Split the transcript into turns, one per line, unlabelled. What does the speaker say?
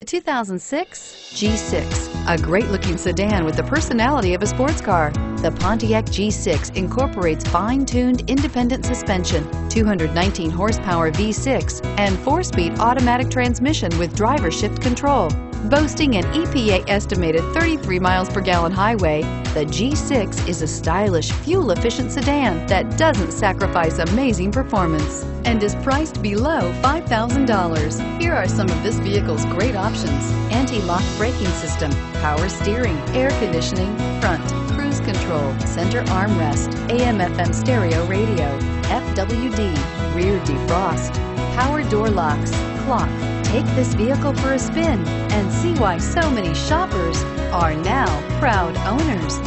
2006 G6, a great-looking sedan with the personality of a sports car. The Pontiac G6 incorporates fine-tuned independent suspension, 219 horsepower V6, and 4-speed automatic transmission with driver shift control. Boasting an EPA estimated 33 miles per gallon highway, the G6 is a stylish, fuel-efficient sedan that doesn't sacrifice amazing performance and is priced below $5,000. Here are some of this vehicle's great options: anti-lock braking system, power steering, air conditioning, front, cruise control, center armrest, AM/FM stereo radio, FWD, rear defrost, power door locks, clock. Take this vehicle for a spin and see why so many shoppers are now proud owners.